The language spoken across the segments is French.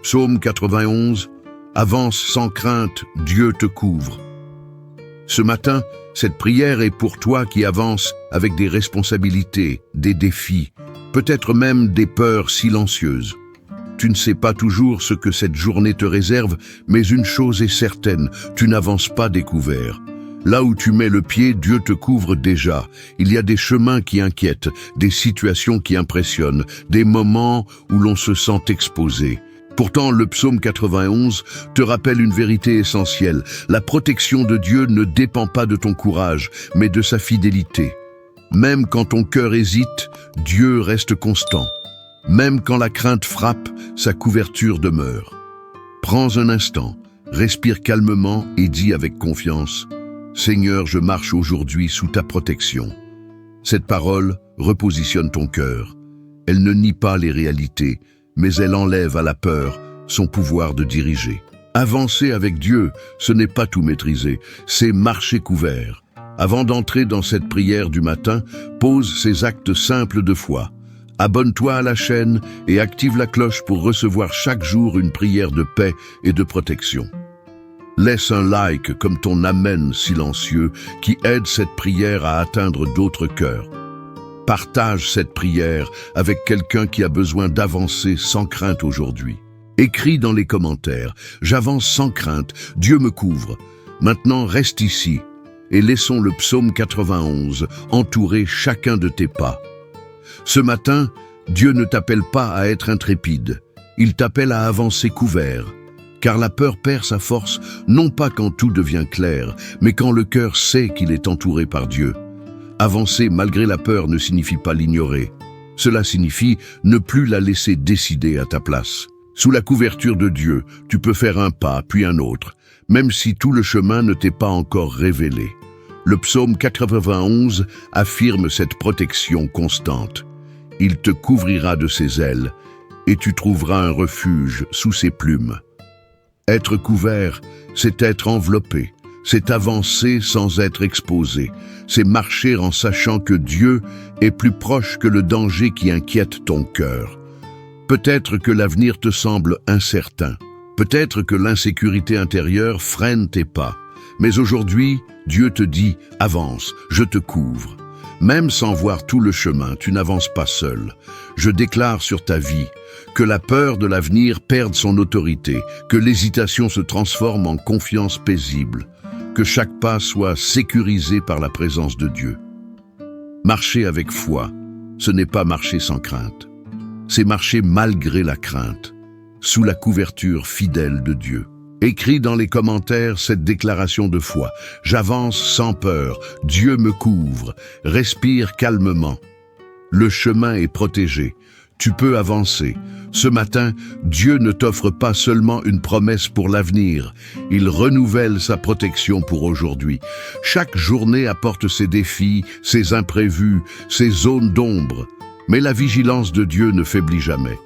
Psaume 91, avance sans crainte, Dieu te couvre. Ce matin, cette prière est pour toi qui avance avec des responsabilités, des défis, peut-être même des peurs silencieuses. Tu ne sais pas toujours ce que cette journée te réserve, mais une chose est certaine, tu n'avances pas découvert. Là où tu mets le pied, Dieu te couvre déjà. Il y a des chemins qui inquiètent, des situations qui impressionnent, des moments où l'on se sent exposé. Pourtant, le psaume 91 te rappelle une vérité essentielle. La protection de Dieu ne dépend pas de ton courage, mais de sa fidélité. Même quand ton cœur hésite, Dieu reste constant. Même quand la crainte frappe, sa couverture demeure. Prends un instant, respire calmement et dis avec confiance: Seigneur, je marche aujourd'hui sous ta protection. Cette parole repositionne ton cœur. Elle ne nie pas les réalités, mais elle enlève à la peur son pouvoir de diriger. Avancer avec Dieu, ce n'est pas tout maîtriser, c'est marcher couvert. Avant d'entrer dans cette prière du matin, pose ces actes simples de foi. Abonne-toi à la chaîne et active la cloche pour recevoir chaque jour une prière de paix et de protection. Laisse un like comme ton amen silencieux qui aide cette prière à atteindre d'autres cœurs. Partage cette prière avec quelqu'un qui a besoin d'avancer sans crainte aujourd'hui. Écris dans les commentaires: j'avance sans crainte, Dieu me couvre. Maintenant reste ici et laissons le psaume 91 entourer chacun de tes pas. Ce matin, Dieu ne t'appelle pas à être intrépide, il t'appelle à avancer couvert. Car la peur perd sa force, non pas quand tout devient clair, mais quand le cœur sait qu'il est entouré par Dieu. Avancer malgré la peur ne signifie pas l'ignorer. Cela signifie ne plus la laisser décider à ta place. Sous la couverture de Dieu, tu peux faire un pas, puis un autre, même si tout le chemin ne t'est pas encore révélé. Le psaume 91 affirme cette protection constante. Il te couvrira de ses ailes, et tu trouveras un refuge sous ses plumes. Être couvert, c'est être enveloppé, c'est avancer sans être exposé, c'est marcher en sachant que Dieu est plus proche que le danger qui inquiète ton cœur. Peut-être que l'avenir te semble incertain, peut-être que l'insécurité intérieure freine tes pas, mais aujourd'hui, Dieu te dit « Avance, je te couvre ». Même sans voir tout le chemin, tu n'avances pas seul. Je déclare sur ta vie que la peur de l'avenir perde son autorité, que l'hésitation se transforme en confiance paisible, que chaque pas soit sécurisé par la présence de Dieu. Marcher avec foi, ce n'est pas marcher sans crainte. C'est marcher malgré la crainte, sous la couverture fidèle de Dieu. Écris dans les commentaires cette déclaration de foi. J'avance sans peur, Dieu me couvre, respire calmement. Le chemin est protégé, tu peux avancer. Ce matin, Dieu ne t'offre pas seulement une promesse pour l'avenir, il renouvelle sa protection pour aujourd'hui. Chaque journée apporte ses défis, ses imprévus, ses zones d'ombre. Mais la vigilance de Dieu ne faiblit jamais.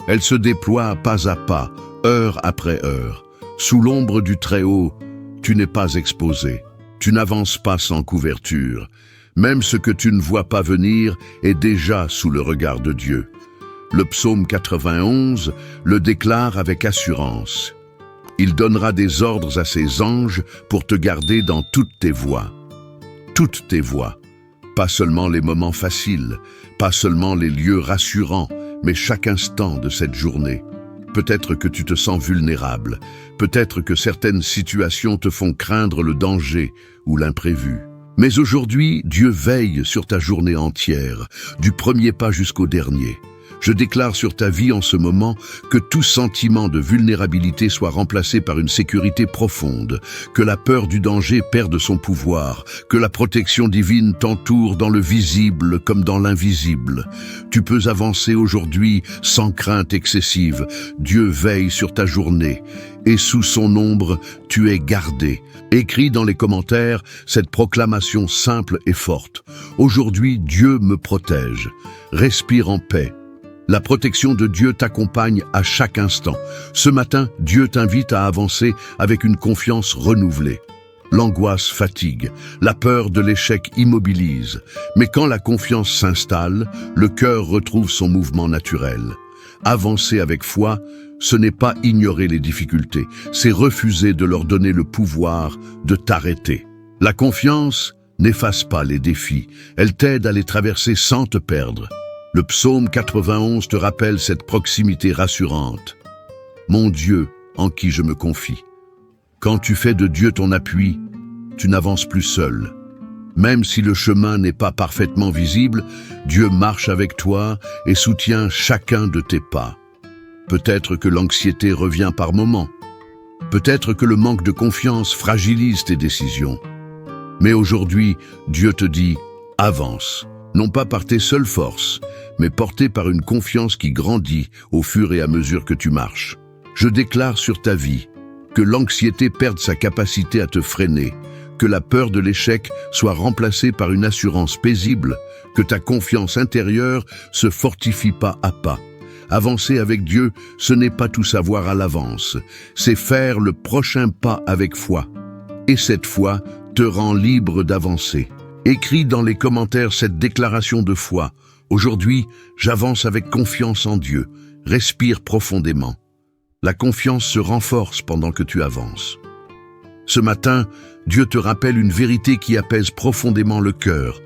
Elle se déploie pas à pas, heure après heure. Sous l'ombre du Très-Haut, tu n'es pas exposé. Tu n'avances pas sans couverture. Même ce que tu ne vois pas venir est déjà sous le regard de Dieu. Le psaume 91 le déclare avec assurance. Il donnera des ordres à ses anges pour te garder dans toutes tes voies. Toutes tes voies. Pas seulement les moments faciles, pas seulement les lieux rassurants, mais chaque instant de cette journée. Peut-être que tu te sens vulnérable, peut-être que certaines situations te font craindre le danger ou l'imprévu. Mais aujourd'hui, Dieu veille sur ta journée entière, du premier pas jusqu'au dernier. Je déclare sur ta vie en ce moment que tout sentiment de vulnérabilité soit remplacé par une sécurité profonde, que la peur du danger perde son pouvoir, que la protection divine t'entoure dans le visible comme dans l'invisible. Tu peux avancer aujourd'hui sans crainte excessive. Dieu veille sur ta journée et sous son ombre, tu es gardé. Écris dans les commentaires cette proclamation simple et forte. Aujourd'hui, Dieu me protège. Respire en paix. La protection de Dieu t'accompagne à chaque instant. Ce matin, Dieu t'invite à avancer avec une confiance renouvelée. L'angoisse fatigue, la peur de l'échec immobilise. Mais quand la confiance s'installe, le cœur retrouve son mouvement naturel. Avancer avec foi, ce n'est pas ignorer les difficultés, c'est refuser de leur donner le pouvoir de t'arrêter. La confiance n'efface pas les défis, elle t'aide à les traverser sans te perdre. Le psaume 91 te rappelle cette proximité rassurante. Mon Dieu, en qui je me confie. Quand tu fais de Dieu ton appui, tu n'avances plus seul. Même si le chemin n'est pas parfaitement visible, Dieu marche avec toi et soutient chacun de tes pas. Peut-être que l'anxiété revient par moments. Peut-être que le manque de confiance fragilise tes décisions. Mais aujourd'hui, Dieu te dit « avance », non pas par tes seules forces, mais porté par une confiance qui grandit au fur et à mesure que tu marches. Je déclare sur ta vie que l'anxiété perde sa capacité à te freiner, que la peur de l'échec soit remplacée par une assurance paisible, que ta confiance intérieure se fortifie pas à pas. Avancer avec Dieu, ce n'est pas tout savoir à l'avance, c'est faire le prochain pas avec foi. Et cette foi te rend libre d'avancer. Écris dans les commentaires cette déclaration de foi. Aujourd'hui, j'avance avec confiance en Dieu. Respire profondément. La confiance se renforce pendant que tu avances. Ce matin, Dieu te rappelle une vérité qui apaise profondément le cœur.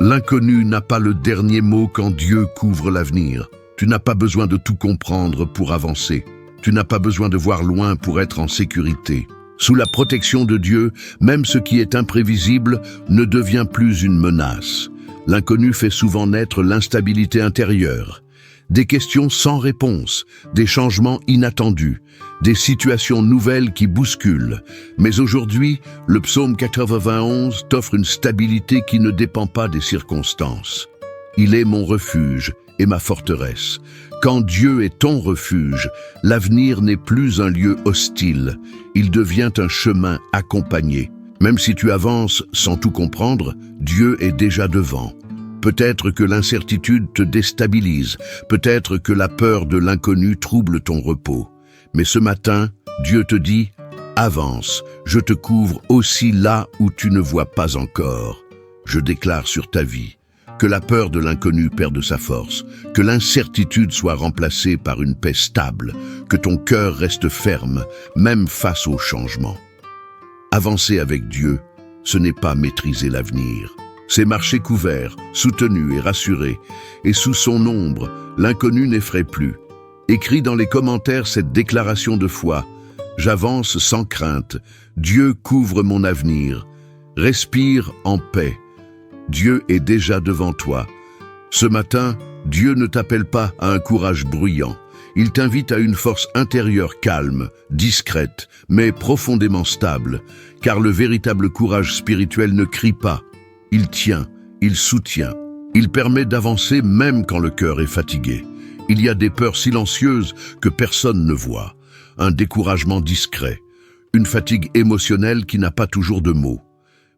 L'inconnu n'a pas le dernier mot quand Dieu couvre l'avenir. Tu n'as pas besoin de tout comprendre pour avancer. Tu n'as pas besoin de voir loin pour être en sécurité. Sous la protection de Dieu, même ce qui est imprévisible ne devient plus une menace. L'inconnu fait souvent naître l'instabilité intérieure. Des questions sans réponse, des changements inattendus, des situations nouvelles qui bousculent. Mais aujourd'hui, le psaume 91 t'offre une stabilité qui ne dépend pas des circonstances. Il est mon refuge et ma forteresse. Quand Dieu est ton refuge, l'avenir n'est plus un lieu hostile. Il devient un chemin accompagné. Même si tu avances sans tout comprendre, Dieu est déjà devant. Peut-être que l'incertitude te déstabilise, peut-être que la peur de l'inconnu trouble ton repos. Mais ce matin, Dieu te dit « Avance, je te couvre aussi là où tu ne vois pas encore. » Je déclare sur ta vie que la peur de l'inconnu perde sa force, que l'incertitude soit remplacée par une paix stable, que ton cœur reste ferme, même face au changement. Avancer avec Dieu, ce n'est pas maîtriser l'avenir. C'est marcher couvert, soutenu et rassuré, et sous son ombre, l'inconnu n'effraie plus. Écris dans les commentaires cette déclaration de foi. J'avance sans crainte, Dieu couvre mon avenir. Respire en paix. Dieu est déjà devant toi. Ce matin, Dieu ne t'appelle pas à un courage bruyant. Il t'invite à une force intérieure calme, discrète, mais profondément stable, car le véritable courage spirituel ne crie pas. Il tient, il soutient, il permet d'avancer même quand le cœur est fatigué. Il y a des peurs silencieuses que personne ne voit, un découragement discret, une fatigue émotionnelle qui n'a pas toujours de mots.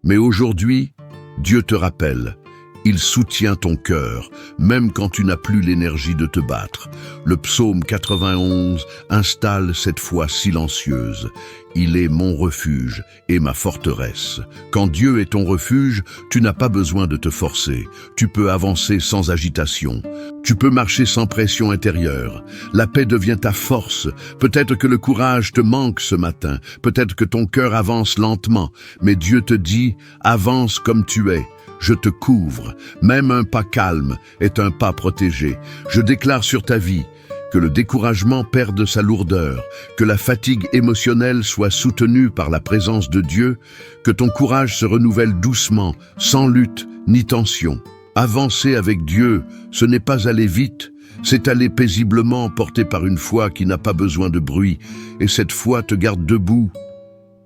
Mais aujourd'hui, Dieu te rappelle, il soutient ton cœur, même quand tu n'as plus l'énergie de te battre. Le psaume 91 installe cette foi silencieuse. Il est mon refuge et ma forteresse. Quand Dieu est ton refuge, tu n'as pas besoin de te forcer. Tu peux avancer sans agitation. Tu peux marcher sans pression intérieure. La paix devient ta force. Peut-être que le courage te manque ce matin. Peut-être que ton cœur avance lentement. Mais Dieu te dit, avance comme tu es. Je te couvre. Même un pas calme est un pas protégé. Je déclare sur ta vie que le découragement perde sa lourdeur, que la fatigue émotionnelle soit soutenue par la présence de Dieu, que ton courage se renouvelle doucement, sans lutte ni tension. Avancer avec Dieu, ce n'est pas aller vite, c'est aller paisiblement porté par une foi qui n'a pas besoin de bruit, et cette foi te garde debout.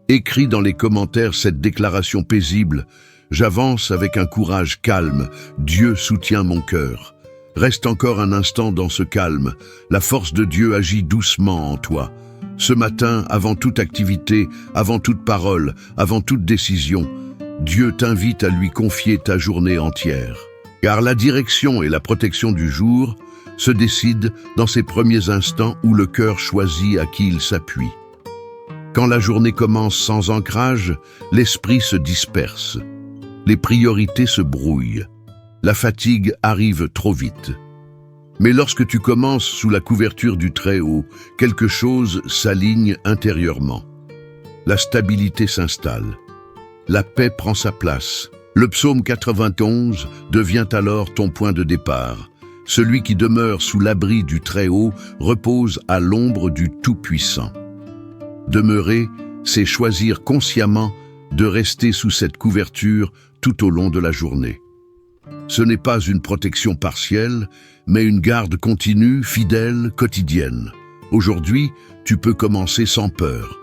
Écris dans les commentaires cette déclaration paisible. J'avance avec un courage calme, Dieu soutient mon cœur. Reste encore un instant dans ce calme, la force de Dieu agit doucement en toi. Ce matin, avant toute activité, avant toute parole, avant toute décision, Dieu t'invite à lui confier ta journée entière. Car la direction et la protection du jour se décident dans ces premiers instants où le cœur choisit à qui il s'appuie. Quand la journée commence sans ancrage, l'esprit se disperse. Les priorités se brouillent. La fatigue arrive trop vite. Mais lorsque tu commences sous la couverture du Très-Haut, quelque chose s'aligne intérieurement. La stabilité s'installe. La paix prend sa place. Le psaume 91 devient alors ton point de départ. Celui qui demeure sous l'abri du Très-Haut repose à l'ombre du Tout-Puissant. Demeurer, c'est choisir consciemment de rester sous cette couverture tout au long de la journée. Ce n'est pas une protection partielle, mais une garde continue, fidèle, quotidienne. Aujourd'hui, tu peux commencer sans peur.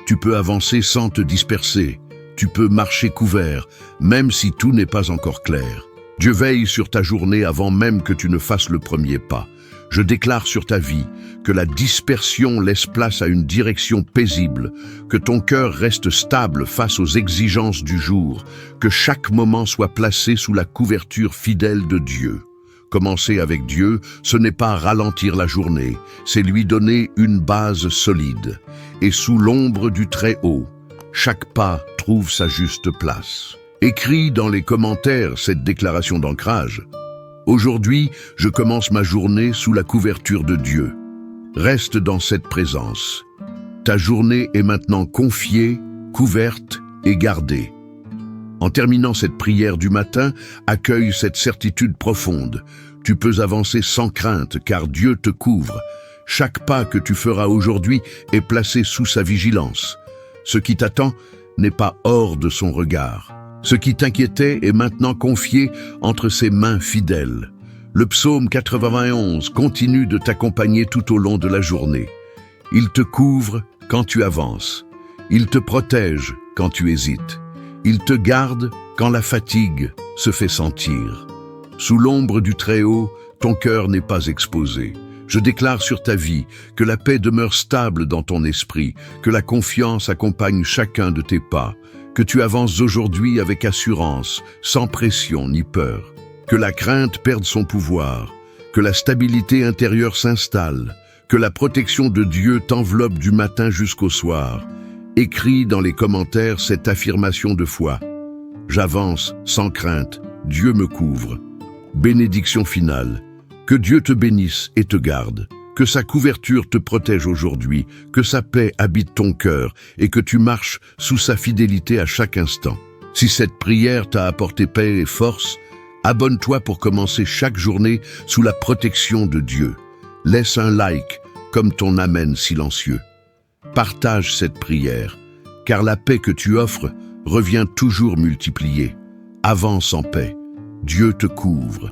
Tu peux avancer sans te disperser. Tu peux marcher couvert, même si tout n'est pas encore clair. Dieu veille sur ta journée avant même que tu ne fasses le premier pas. Je déclare sur ta vie que la dispersion laisse place à une direction paisible, que ton cœur reste stable face aux exigences du jour, que chaque moment soit placé sous la couverture fidèle de Dieu. Commencer avec Dieu, ce n'est pas ralentir la journée, c'est lui donner une base solide. Et sous l'ombre du Très-Haut, chaque pas trouve sa juste place. Écris dans les commentaires cette déclaration d'ancrage. Aujourd'hui, je commence ma journée sous la couverture de Dieu. Reste dans cette présence. Ta journée est maintenant confiée, couverte et gardée. En terminant cette prière du matin, accueille cette certitude profonde. Tu peux avancer sans crainte car Dieu te couvre. Chaque pas que tu feras aujourd'hui est placé sous sa vigilance. Ce qui t'attend n'est pas hors de son regard. Ce qui t'inquiétait est maintenant confié entre ses mains fidèles. Le psaume 91 continue de t'accompagner tout au long de la journée. Il te couvre quand tu avances. Il te protège quand tu hésites. Il te garde quand la fatigue se fait sentir. Sous l'ombre du Très-Haut, ton cœur n'est pas exposé. Je déclare sur ta vie que la paix demeure stable dans ton esprit, que la confiance accompagne chacun de tes pas, que tu avances aujourd'hui avec assurance, sans pression ni peur, que la crainte perde son pouvoir, que la stabilité intérieure s'installe, que la protection de Dieu t'enveloppe du matin jusqu'au soir. Écris dans les commentaires cette affirmation de foi. J'avance sans crainte, Dieu me couvre. Bénédiction finale. Que Dieu te bénisse et te garde. Que sa couverture te protège aujourd'hui, que sa paix habite ton cœur et que tu marches sous sa fidélité à chaque instant. Si cette prière t'a apporté paix et force, abonne-toi pour commencer chaque journée sous la protection de Dieu. Laisse un like comme ton amen silencieux. Partage cette prière, car la paix que tu offres revient toujours multipliée. Avance en paix. Dieu te couvre.